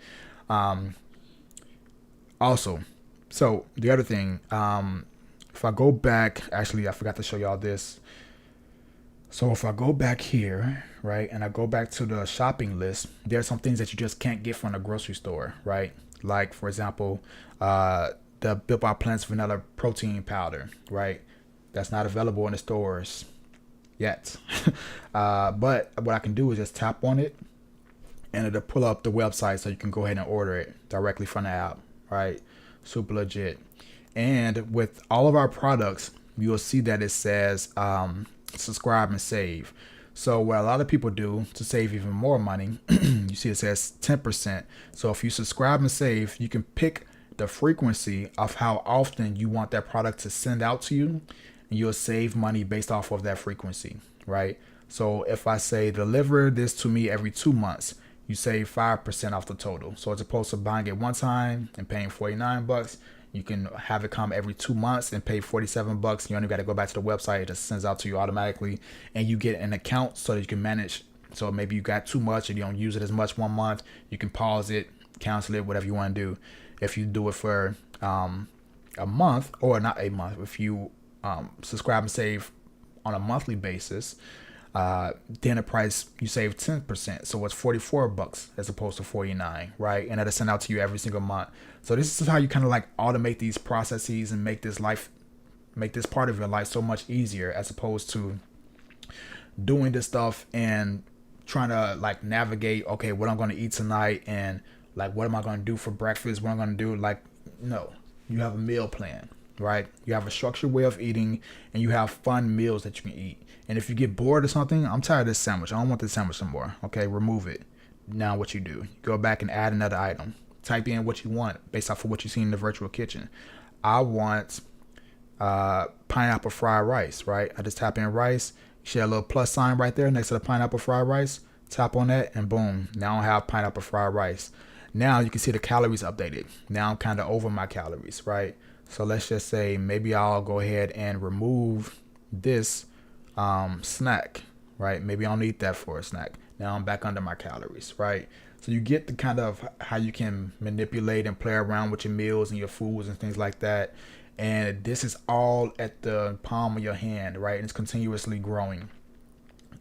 Speaker 1: Also, so the other thing, if I go back, actually, I forgot to show y'all this. So if I go back here, right, and I go back to the shopping list, there are some things that you just can't get from the grocery store, right? Like, for example, the Built by Plants vanilla protein powder, right? That's not available in the stores yet. But what I can do is just tap on it, and it'll pull up the website so you can go ahead and order it directly from the app, right? Super legit. And with all of our products, you'll see that it says subscribe and save. So what a lot of people do to save even more money, you see it says 10%. So if you subscribe and save, you can pick the frequency of how often you want that product to send out to you, and you'll save money based off of that frequency, right? So if I say deliver this to me every 2 months, you save 5% off the total. So as opposed to buying it one time and paying $49, you can have it come every 2 months and pay $47. You only got to go back to the website. It just sends out to you automatically, and you get an account so that you can manage. So maybe you got too much and you don't use it as much one month, you can pause it, cancel it, whatever you want to do. If you do it for a month, or not a month, if you subscribe and save on a monthly basis, then the price, you save 10%. So it's $44 as opposed to $49, right? And that'll send out to you every single month. So this is how you kind of like automate these processes and make this part of your life so much easier, as opposed to doing this stuff and trying to like navigate, okay, what I'm going to eat tonight, and like, what am I going to do for breakfast? What I'm going to do? Like, no, you have a meal plan, right? You have a structured way of eating, and you have fun meals that you can eat. And if you get bored or something, I'm tired of this sandwich, I don't want this sandwich anymore. Okay, remove it. Now what you do, you go back and add another item. Type in what you want based off of what you see in the virtual kitchen. I want pineapple fried rice, right? I just tap in rice. You see a little plus sign right there next to the pineapple fried rice. Tap on that, and boom, now I have pineapple fried rice. Now you can see the calories updated. Now I'm kind of over my calories, right? So let's just say maybe I'll go ahead and remove this snack, right? Maybe I don't need that for a snack. Now I'm back under my calories, right? So you get the kind of how you can manipulate and play around with your meals and your foods and things like that. And this is all at the palm of your hand, right? And it's continuously growing.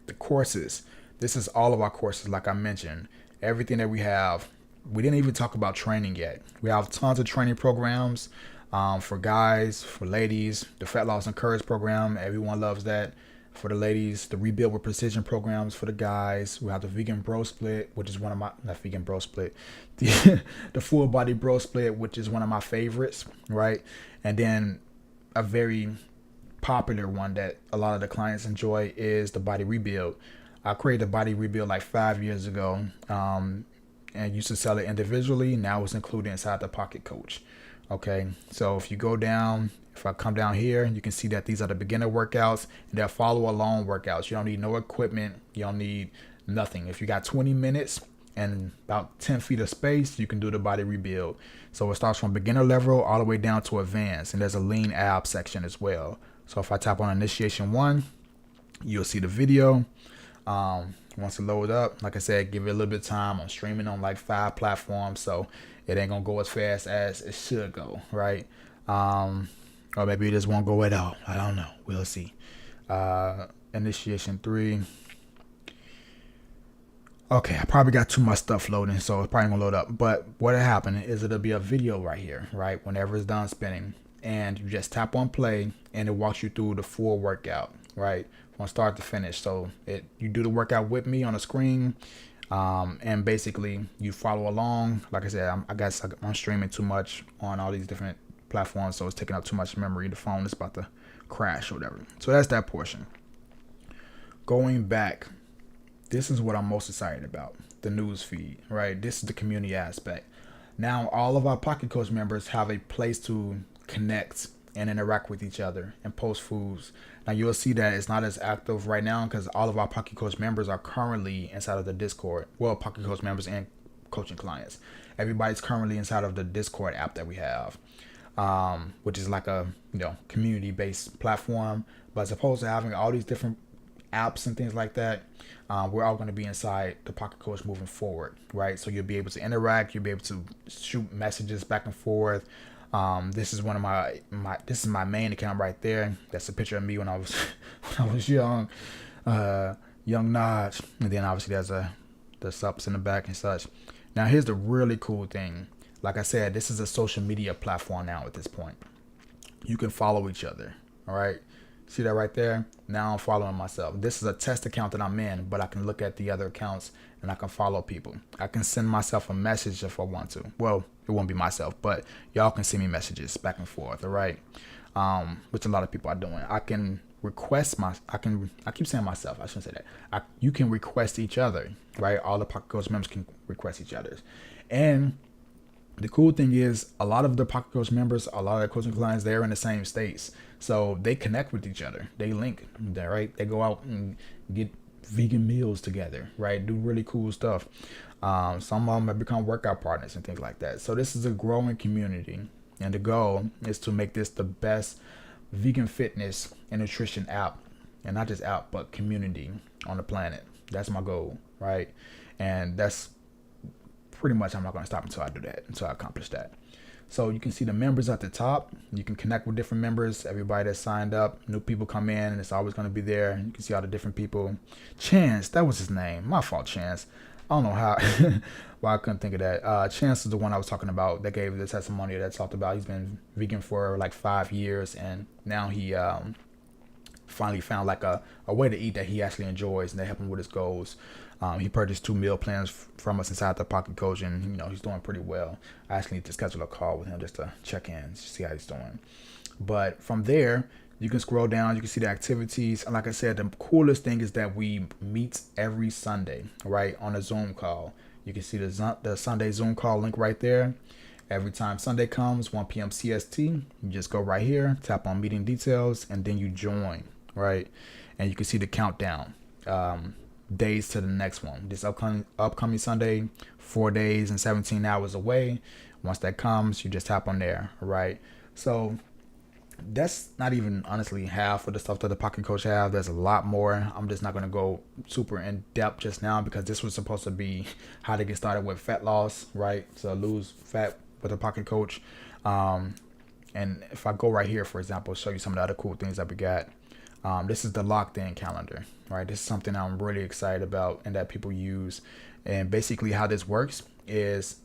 Speaker 1: The courses, this is all of our courses, like I mentioned. Everything that we have, we didn't even talk about training yet. We have tons of training programs for guys, for ladies, the Fat Loss and Courage program. Everyone loves that. For the ladies, the Rebuild with Precision programs for the guys. We have the Vegan Bro Split, which is one of my, not Vegan Bro Split, the Full Body Bro Split, which is one of my favorites, right? And then a very popular one that a lot of the clients enjoy is the Body Rebuild. I created the Body Rebuild like 5 years ago, and used to sell it individually. Now it's included inside the Pocket Coach. Okay, so if you go down, if I come down here, you can see that these are the beginner workouts, and they're follow along workouts. You don't need no equipment. You don't need nothing. If you got 20 minutes and about 10 feet of space, you can do the Body Rebuild. So it starts from beginner level all the way down to advanced, and there's a lean ab section as well. So if I tap on initiation 1, you'll see the video. Once it loads up, like I said, give it a little bit of time. I'm streaming on like 5 platforms, so it ain't gonna go as fast as it should go, right? Or maybe it just won't go at all. I don't know. We'll see. Initiation 3. Okay, I probably got too much stuff loading, so it's probably gonna load up. But what'll happen is it'll be a video right here, right? Whenever it's done spinning, and you just tap on play, and it walks you through the full workout, right, from start to finish. So you do the workout with me on the screen, and basically you follow along. Like I said, I guess I'm streaming too much on all these different platforms, so it's taking up too much memory. The phone is about to crash or whatever. So that's that portion. Going back, this is what I'm most excited about, the news feed, right? This is the community aspect. Now all of our Pocket Coach members have a place to connect and interact with each other and post foods. Now you'll see that it's not as active right now because all of our Pocket Coach members are currently inside of the Discord. Well, Pocket Coach members and coaching clients. Everybody's currently inside of the Discord app that we have, which is like a community-based platform. But as opposed to having all these different apps and things like that, we're all going to be inside the Pocket Coach moving forward, right? So you'll be able to interact. You'll be able to shoot messages back and forth. This is one of this is my main account right there. That's a picture of me when I was young, young Naj. And then obviously there's the subs in the back and such. Now here's the really cool thing. Like I said, this is a social media platform now at this point. You can follow each other. All right. See that right there? Now I'm following myself. This is a test account that I'm in, but I can look at the other accounts and I can follow people. I can send myself a message if I want to. Well, it won't be myself, but y'all can send me messages back and forth, all right? Which a lot of people are doing. I can request I keep saying myself, I shouldn't say that. You can request each other, right? All the Pocket Coach members can request each other's. And the cool thing is a lot of the Pocket Coach members, a lot of the coaching clients, they're in the same states. So they connect with each other. They link, right? They go out and get vegan meals together, right? Do really cool stuff. Some of them have become workout partners and things like that. So this is a growing community. And the goal is to make this the best vegan fitness and nutrition app. And not just app, but community on the planet. That's my goal, right? And that's pretty much, I'm not going to stop until I do that, until I accomplish that. So you can see the members at the top. You can connect with different members. Everybody that's signed up, new people come in, and it's always going to be there. You can see all the different people. Chance, that was his name. My fault, Chance. I don't know how, why I couldn't think of that. Chance is the one I was talking about that gave the testimony that talked about he's been vegan for like 5 years, and now he finally found like a way to eat that he actually enjoys, and they help him with his goals. He purchased 2 meal plans from us inside the Pocket Coach, and he's doing pretty well. I actually need to schedule a call with him just to check in, see how he's doing. But from there, you can scroll down, you can see the activities. And like I said, the coolest thing is that we meet every Sunday, right, on a Zoom call. You can see the Sunday Zoom call link right there. Every time Sunday comes, 1 p.m. CST, you just go right here, tap on meeting details, and then you join, right? And you can see the countdown. Days to the next one. This upcoming Sunday, 4 days and 17 hours away. Once that comes, you just tap on there, right? So
Speaker 2: that's not even honestly half of the stuff that the Pocket Coach have. There's a lot more. I'm just not going to go super in depth just now because this was supposed to be how to get started with fat loss, right? So lose fat with a Pocket Coach. Um, and if I go right here, for example, show you some of the other cool things that we got. This is the locked in calendar, right? This is something I'm really excited about and that people use. And basically, how this works is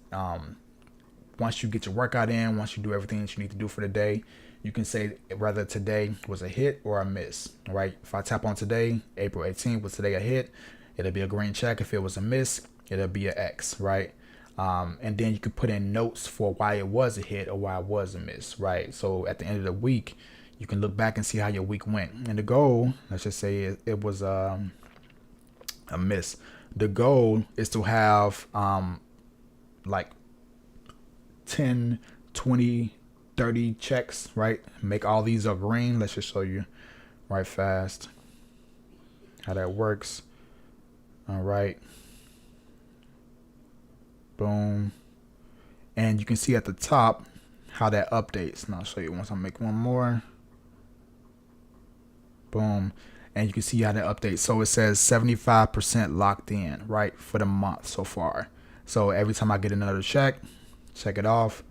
Speaker 2: once you get your workout in, once you do everything that you need to do for the day, you can say whether today was a hit or a miss, right? If I tap on today, April 18th, was today a hit? It'll be a green check. If it was a miss, it'll be an X, right? And then you could put in notes for why it was a hit or why it was a miss, right? So at the end of the week, you can look back and see how your week went. And the goal, let's just say it was a miss. The goal is to have like 10, 20, 30 checks, right? Make all these are green. Let's just show you right fast how that works. All right. Boom. And you can see at the top how that updates. And I'll show you once I make one more. Boom. And you can see how that updates. So it says 75% locked in, right, for the month so far. So every time I get another check it off,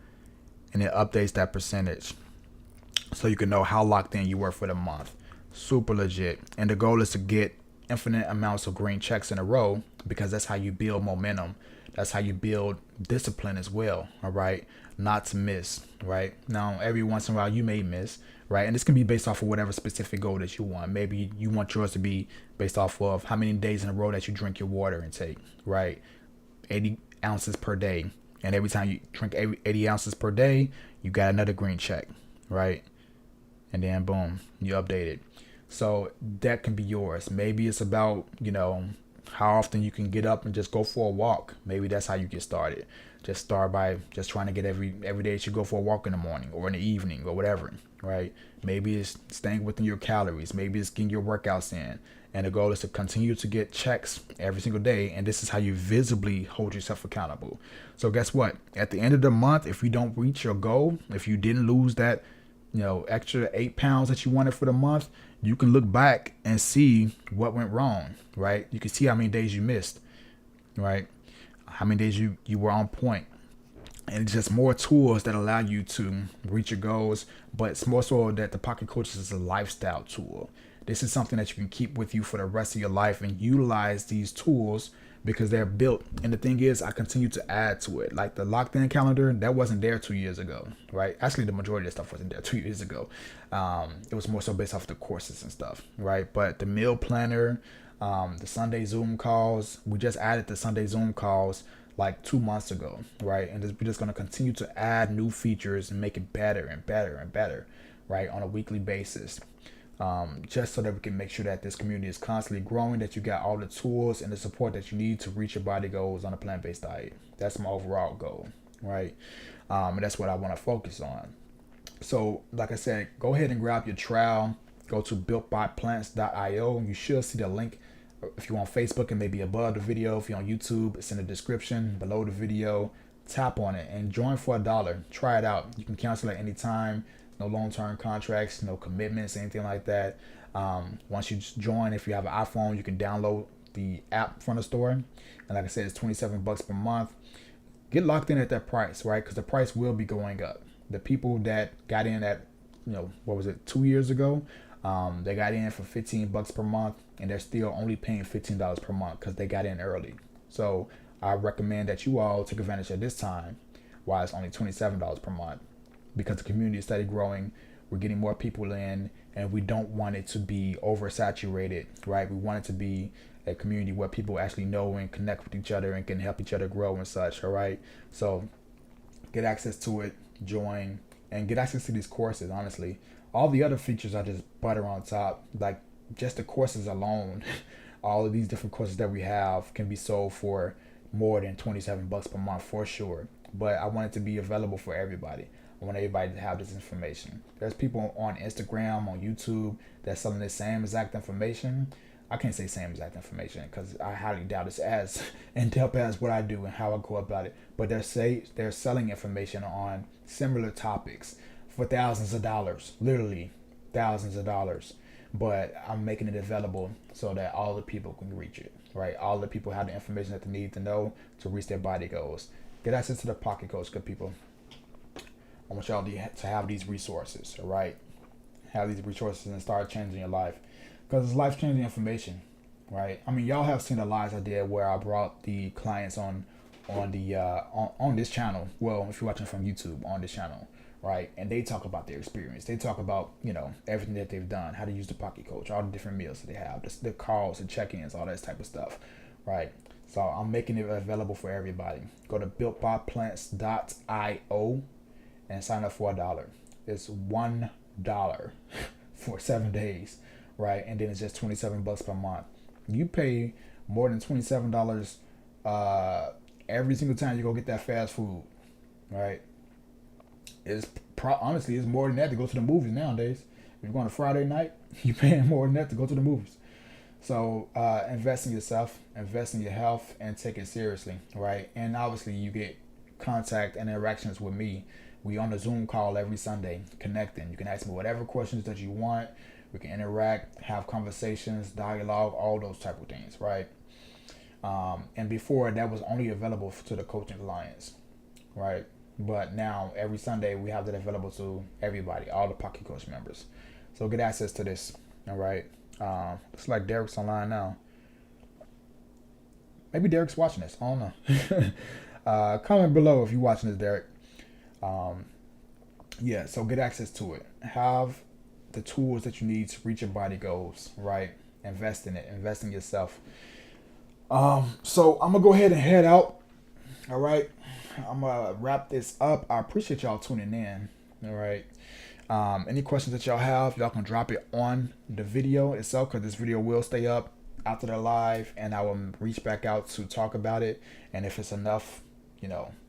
Speaker 2: and it updates that percentage. So you can know how locked in you were for the month. Super legit. And the goal is to get infinite amounts of green checks in a row because that's how you build momentum. That's how you build discipline as well. All right. Not to miss. Right. Now, every once in a while you may miss. Right. And this can be based off of whatever specific goal that you want. Maybe you want yours to be based off of how many days in a row that you drink your water intake. Right. 80 ounces per day. And every time you drink 80 ounces per day, you got another green check. Right. And then boom, you update it. So that can be yours. Maybe it's about, how often you can get up and just go for a walk. Maybe that's how you get started. Just start by just trying to get every day that you go for a walk in the morning or in the evening or whatever, right? Maybe it's staying within your calories. Maybe it's getting your workouts in. And the goal is to continue to get checks every single day. And this is how you visibly hold yourself accountable. So guess what? At the end of the month, if you don't reach your goal, if you didn't lose that extra 8 pounds that you wanted for the month, you can look back and see what went wrong, right? You can see how many days you missed, right? How many days you were on point. And it's just more tools that allow you to reach your goals. But it's more so that the Pocket Coaches is a lifestyle tool. This is something that you can keep with you for the rest of your life and utilize these tools because they're built. And the thing is, I continue to add to it. Like the locked in calendar, that wasn't there 2 years ago, right? Actually, the majority of stuff wasn't there 2 years ago. It was more so based off the courses and stuff, right? But the meal planner, the Sunday Zoom calls, we just added the Sunday Zoom calls like 2 months ago, right? And we're just going to continue to add new features and make it better and better and better, right? On a weekly basis. Just so that we can make sure that this community is constantly growing, that you got all the tools and the support that you need to reach your body goals on a plant-based diet. That's my overall goal, right? And that's what I want to focus on. So, like I said, go ahead and grab your trial. Go to builtbyplants.io. You should see the link if you're on Facebook and maybe above the video. If you're on YouTube, it's in the description below the video. Tap on it and join for $1. Try it out. You can cancel at any time. No long-term contracts, no commitments, anything like that. Once you join, if you have an iPhone, you can download the app from the store. And like I said, it's $27 per month. Get locked in at that price, right? Because the price will be going up. The people that got in at, 2 years ago, they got in for $15 per month, and they're still only paying $15 per month because they got in early. So I recommend that you all take advantage of this time while it's only $27 per month. Because the community is steady growing, we're getting more people in, and we don't want it to be oversaturated, right? We want it to be a community where people actually know and connect with each other and can help each other grow and such, all right? So get access to it, join, and get access to these courses, honestly. All the other features are just butter on top. Like, just the courses alone, all of these different courses that we have can be sold for more than $27 per month for sure. But I want it to be available for everybody. I want everybody to have this information. There's people on Instagram, on YouTube that's selling the same exact information. I can't say same exact information because I highly doubt it's as in depth as what I do and how I go about it. But they're selling information on similar topics for thousands of dollars, literally thousands of dollars. But I'm making it available so that all the people can reach it, right? All the people have the information that they need to know to reach their body goals. Get access to the Pocket Coach, good people. I want y'all to have these resources, all right? Have these resources and start changing your life, because it's life-changing information, right? I mean, y'all have seen the lives I did where I brought the clients on this channel. Well, if you're watching from YouTube, on this channel, right? And they talk about their experience. They talk about, everything that they've done, how to use the Pocket Coach, all the different meals that they have, the calls, the check-ins, all that type of stuff, right? So I'm making it available for everybody. Go to builtbyplants.io and sign up for $1. It's $1 for 7 days, right? And then it's just $27 per month. You pay more than $27 every single time you go get that fast food, right? Honestly, it's more than that to go to the movies nowadays. If you're going to Friday night, you're paying more than that to go to the movies. So invest in yourself, invest in your health, and take it seriously, right? And obviously, you get contact and interactions with me. We on a Zoom call every Sunday, connecting. You can ask me whatever questions that you want. We can interact, have conversations, dialogue, all those type of things, right? And before, that was only available to the coaching clients, right? But now, every Sunday, we have that available to everybody, all the Pocket Coach members. So get access to this, all right? Looks like Derek's online now. Maybe Derek's watching this. I don't know. Comment below if you're watching this, Derek. Yeah, so get access to it. Have the tools that you need to reach your body goals, right? Invest in it. Invest in yourself. So I'm going to go ahead and head out. All right. I'm going to wrap this up. I appreciate y'all tuning in. All right. Any questions that y'all have, y'all can drop it on the video itself, because this video will stay up after the live, and I will reach back out to talk about it. And if it's enough,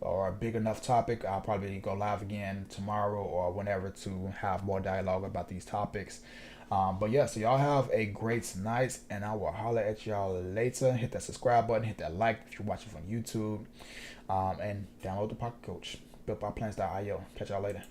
Speaker 2: or a big enough topic, I'll probably go live again tomorrow or whenever to have more dialogue about these topics. But yeah, so y'all have a great night, and I will holler at y'all later. Hit that subscribe button, hit that like if you're watching from YouTube, and download the Pocket Coach, builtbyplants.io. Catch y'all later.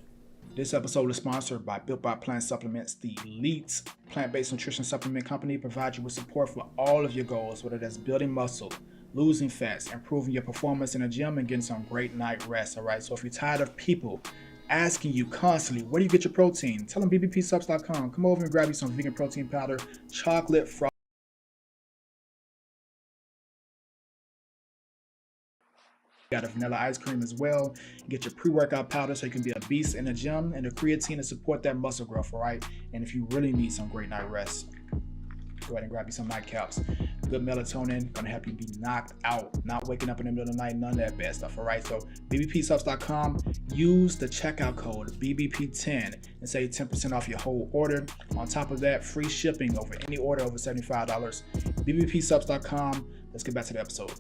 Speaker 1: This episode is sponsored by Built by Plant Supplements. The elite plant-based nutrition supplement company provides you with support for all of your goals, whether that's building muscle, losing fats, improving your performance in the gym, and getting some great night rest. All right. So if you're tired of people asking you constantly, where do you get your protein? Tell them bbpsubs.com. Come over and grab you some vegan protein powder, chocolate frost. Got a vanilla ice cream as well. Get your pre-workout powder so you can be a beast in the gym, and the creatine to support that muscle growth, all right? And if you really need some great night rest, go ahead and grab you some nightcaps. Good melatonin, gonna help you be knocked out, not waking up in the middle of the night, none of that bad stuff, all right? So bbpsubs.com, use the checkout code BBP10 and save 10% off your whole order. On top of that, free shipping over any order over $75. bbpsubs.com. Let's get back to the episode.